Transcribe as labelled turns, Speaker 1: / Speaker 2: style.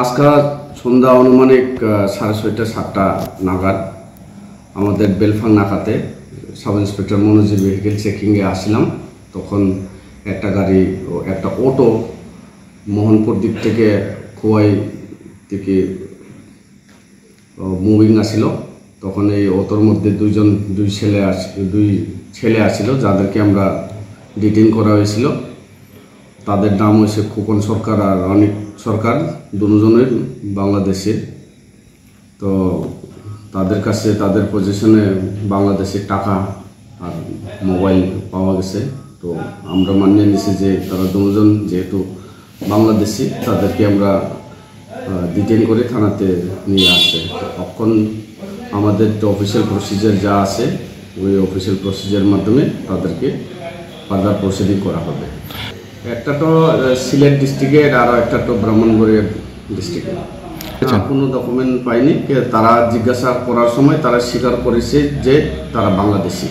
Speaker 1: আজকাল সন্ধ্যা আনুমানিক 6:30-7টা নাগাদ আমাদের বেলফাং নাকাতে সাব ইন্সপেক্টর মনোজির ভেহিকেল চেকিংয়ে আসছিলাম। তখন একটা গাড়ি ও একটা অটো মোহনপুর দিক থেকে খোয়াই থেকে মুভিং আসছিল। তখন এই অটোর মধ্যে দুই ছেলে আসছিল, যাদেরকে আমরা ডিটেইন করা হয়েছিল। তাদের নাম হয়েছে খোকন সরকার আর অনিক সরকার, দুজনের বাংলাদেশের। তো তাদের কাছে তাদের পজিশনে বাংলাদেশের টাকা আর মোবাইল পাওয়া গেছে। তো আমরা মানিয়ে নিছি যে তারা দুজন যেহেতু বাংলাদেশি, তাদেরকে আমরা ডিটেইন করে থানাতে নিয়ে আসছে। তখন আমাদের যে অফিসিয়াল প্রসিজার যা আছে, ওই অফিসিয়াল প্রসিজারের মাধ্যমে তাদেরকে ফার্দার প্রসিডিং করা হবে। একটা তো সিলেট ডিস্ট্রিক্টের আর একটা তো ব্রাহ্মণবাড়িয়া ডিস্ট্রিক্টের। কোনো ডকুমেন্ট পাইনি। তারা জিজ্ঞাসা করার সময় তারা স্বীকার করেছে যে তারা বাংলাদেশি।